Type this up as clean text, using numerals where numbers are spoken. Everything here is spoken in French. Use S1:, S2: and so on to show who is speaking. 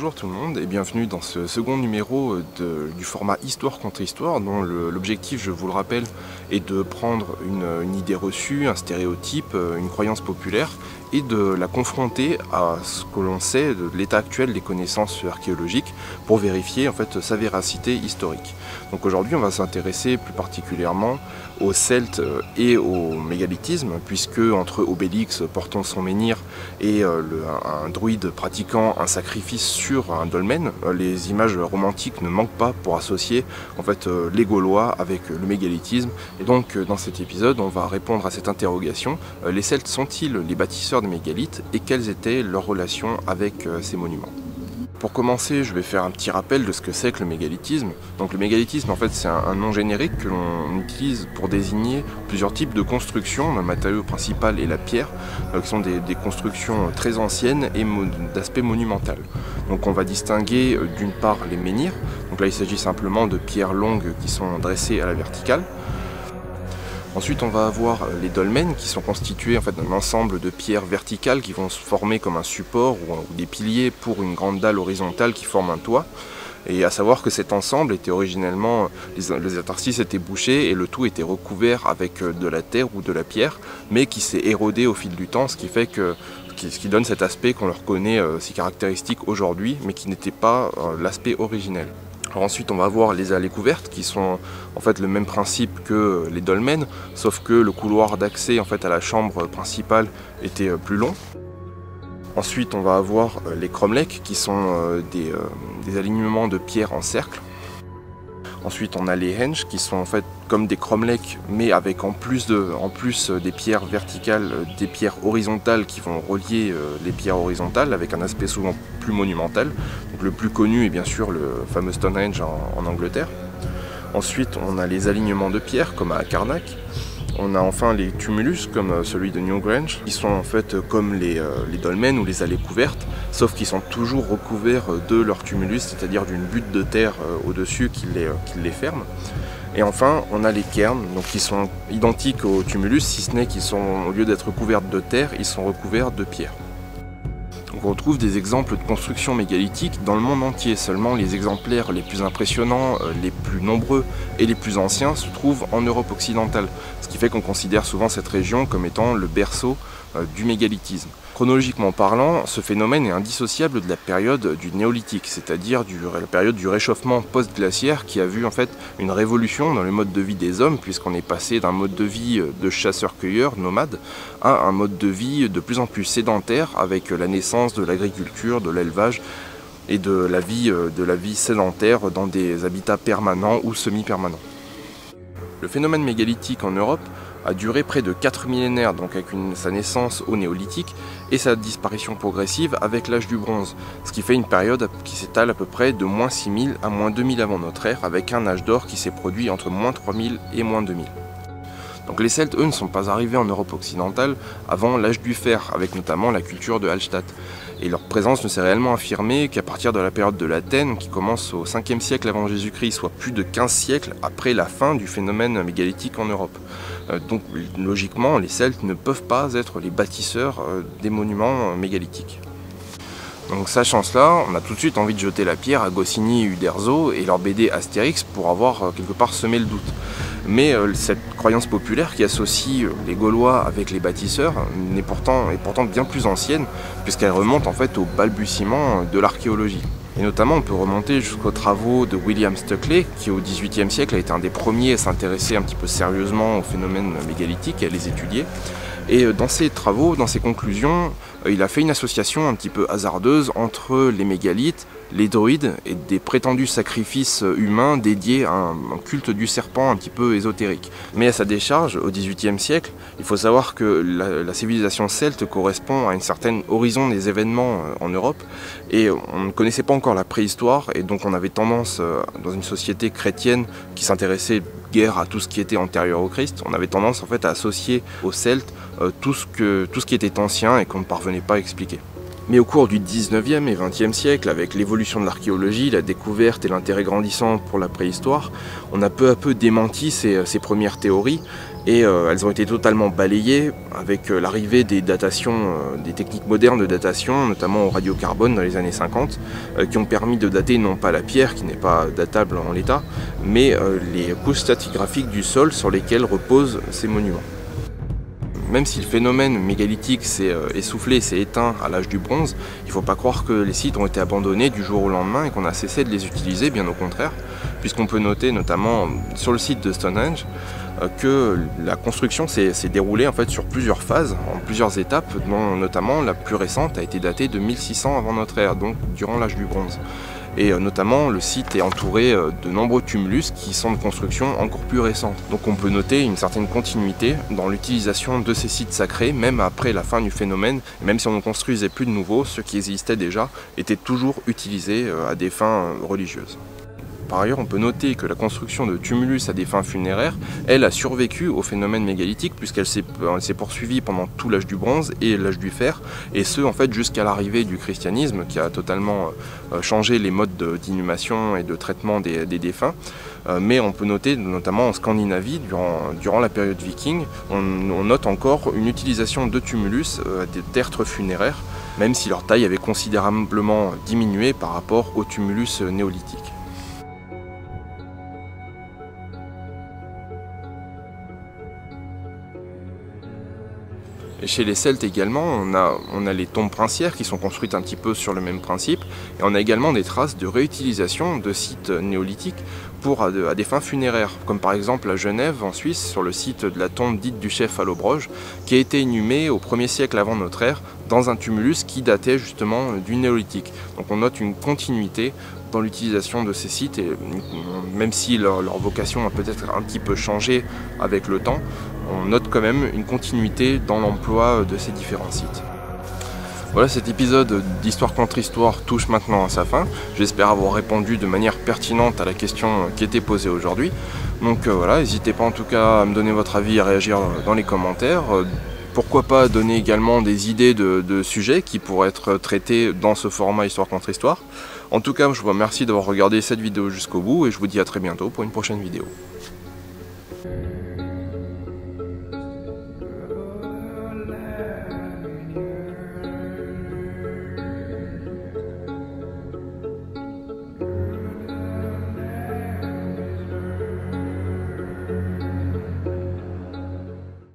S1: Bonjour tout le monde et bienvenue dans ce second numéro du format Histoire contre Histoire dont l'objectif, je vous le rappelle, est de prendre une idée reçue, un stéréotype, une croyance populaire et de la confronter à ce que l'on sait de l'état actuel des connaissances archéologiques pour vérifier en fait sa véracité historique. Donc aujourd'hui on va s'intéresser plus particulièrement aux Celtes et au mégalithisme, puisque entre Obélix portant son menhir et un druide pratiquant un sacrifice sur un dolmen, les images romantiques ne manquent pas pour associer en fait les Gaulois avec le mégalithisme. Et donc dans cet épisode on va répondre à cette interrogation: les Celtes sont-ils les bâtisseurs des mégalithes et quelles étaient leurs relations avec ces monuments? Pour commencer, je vais faire un petit rappel de ce que c'est que le mégalithisme. Donc le mégalithisme, en fait, c'est un nom générique que l'on utilise pour désigner plusieurs types de constructions. Le matériau principal est la pierre, qui sont des constructions très anciennes et d'aspect monumental. Donc on va distinguer d'une part les menhirs. Donc là, il s'agit simplement de pierres longues qui sont dressées à la verticale. Ensuite, on va avoir les dolmens qui sont constitués en fait d'un ensemble de pierres verticales qui vont se former comme un support ou des piliers pour une grande dalle horizontale qui forme un toit. Et à savoir que cet ensemble était originellement, les interstices étaient bouchés et le tout était recouvert avec de la terre ou de la pierre, mais qui s'est érodé au fil du temps, ce qui fait que ce qui donne cet aspect qu'on leur connaît si caractéristique aujourd'hui, mais qui n'était pas l'aspect originel. Alors ensuite on va avoir les allées couvertes qui sont en fait le même principe que les dolmens, sauf que le couloir d'accès en fait à la chambre principale était plus long. Ensuite on va avoir les cromlechs qui sont des alignements de pierres en cercle. Ensuite on a les henge qui sont en fait comme des cromlechs mais avec en plus des pierres verticales, des pierres horizontales qui vont relier les pierres horizontales avec un aspect souvent plus monumental. Donc le plus connu est bien sûr le fameux Stonehenge en Angleterre. Ensuite on a les alignements de pierres comme à Karnak. On a enfin les tumulus comme celui de Newgrange, qui sont en fait comme les dolmens ou les allées couvertes, sauf qu'ils sont toujours recouverts de leur tumulus, c'est-à-dire d'une butte de terre au-dessus qui les ferme. Et enfin, on a les cairns, donc qui sont identiques aux tumulus, si ce n'est qu'ils sont, au lieu d'être recouverts de terre, ils sont recouverts de pierre. Donc on retrouve des exemples de constructions mégalithiques dans le monde entier. Seulement les exemplaires les plus impressionnants, les plus nombreux et les plus anciens se trouvent en Europe occidentale. Ce qui fait qu'on considère souvent cette région comme étant le berceau du mégalithisme. Chronologiquement parlant, ce phénomène est indissociable de la période du néolithique, c'est-à-dire la période du réchauffement post-glaciaire qui a vu en fait une révolution dans le mode de vie des hommes, puisqu'on est passé d'un mode de vie de chasseurs-cueilleurs, nomades, à un mode de vie de plus en plus sédentaire avec la naissance de l'agriculture, de l'élevage et de la vie sédentaire dans des habitats permanents ou semi-permanents. Le phénomène mégalithique en Europe a duré près de 4 millénaires, donc avec sa naissance au néolithique et sa disparition progressive avec l'âge du bronze, ce qui fait une période qui s'étale à peu près de moins 6000 à moins 2000 avant notre ère, avec un âge d'or qui s'est produit entre moins 3000 et moins 2000. Donc les Celtes, eux, ne sont pas arrivés en Europe occidentale avant l'âge du fer, avec notamment la culture de Hallstatt. Et leur présence ne s'est réellement affirmée qu'à partir de la période de l'Athènes, qui commence au 5e siècle avant Jésus-Christ, soit plus de 15 siècles après la fin du phénomène mégalithique en Europe. Donc logiquement, les Celtes ne peuvent pas être les bâtisseurs des monuments mégalithiques. Donc sachant cela, on a tout de suite envie de jeter la pierre à Goscinny et Uderzo et leur BD Astérix pour avoir quelque part semé le doute. Mais cette croyance populaire qui associe les Gaulois avec les bâtisseurs est pourtant bien plus ancienne, puisqu'elle remonte en fait au balbutiement de l'archéologie. Et notamment on peut remonter jusqu'aux travaux de William Stukeley, qui au XVIIIe siècle a été un des premiers à s'intéresser un petit peu sérieusement aux phénomènes mégalithiques et à les étudier. Et dans ses travaux, dans ses conclusions, il a fait une association un petit peu hasardeuse entre les mégalithes, les druides et des prétendus sacrifices humains dédiés à un culte du serpent un petit peu ésotérique. Mais à sa décharge, au XVIIIe siècle, il faut savoir que la civilisation celte correspond à une certaine horizon des événements en Europe, et on ne connaissait pas encore la préhistoire, et donc on avait tendance, dans une société chrétienne qui s'intéressait guère à tout ce qui était antérieur au Christ, on avait tendance en fait à associer aux Celtes tout ce qui était ancien et qu'on ne parvenait pas à expliquer. Mais au cours du 19e et 20e siècle, avec l'évolution de l'archéologie, la découverte et l'intérêt grandissant pour la préhistoire, on a peu à peu démenti ces premières théories Et elles ont été totalement balayées avec l'arrivée des datations, des techniques modernes de datation, notamment au radiocarbone dans les années 50, qui ont permis de dater non pas la pierre, qui n'est pas datable en l'état, mais les couches stratigraphiques du sol sur lesquelles reposent ces monuments. Même si le phénomène mégalithique s'est essoufflé, s'est éteint à l'âge du bronze, il ne faut pas croire que les sites ont été abandonnés du jour au lendemain et qu'on a cessé de les utiliser, bien au contraire, puisqu'on peut noter notamment sur le site de Stonehenge que la construction s'est déroulée en fait sur plusieurs phases, en plusieurs étapes, dont notamment la plus récente a été datée de 1600 avant notre ère, donc durant l'âge du bronze. Et notamment, le site est entouré de nombreux tumulus qui sont de construction encore plus récente. Donc on peut noter une certaine continuité dans l'utilisation de ces sites sacrés, même après la fin du phénomène. Même si on ne construisait plus de nouveaux, ceux qui existaient déjà étaient toujours utilisés à des fins religieuses. Par ailleurs, on peut noter que la construction de tumulus à des fins funéraires, elle a survécu au phénomène mégalithique puisqu'elle s'est poursuivie pendant tout l'âge du bronze et l'âge du fer, et ce en fait jusqu'à l'arrivée du christianisme qui a totalement changé les modes d'inhumation et de traitement des défunts. Mais on peut noter notamment en Scandinavie, durant la période viking, on note encore une utilisation de tumulus, des tertres funéraires, même si leur taille avait considérablement diminué par rapport aux tumulus néolithiques. Et chez les Celtes également, on a les tombes princières qui sont construites un petit peu sur le même principe, et on a également des traces de réutilisation de sites néolithiques à des fins funéraires, comme par exemple à Genève en Suisse, sur le site de la tombe dite du chef Allobroge, qui a été inhumé au 1er siècle avant notre ère dans un tumulus qui datait justement du néolithique. Donc on note une continuité dans l'utilisation de ces sites, et même si leur vocation a peut-être un petit peu changé avec le temps, on note quand même une continuité dans l'emploi de ces différents sites. Voilà, cet épisode d'Histoire contre Histoire touche maintenant à sa fin. J'espère avoir répondu de manière pertinente à la question qui était posée aujourd'hui. Donc voilà, n'hésitez pas en tout cas à me donner votre avis et à réagir dans les commentaires. Pourquoi pas donner également des idées de sujets qui pourraient être traités dans ce format Histoire contre Histoire. En tout cas, je vous remercie d'avoir regardé cette vidéo jusqu'au bout et je vous dis à très bientôt pour une prochaine vidéo.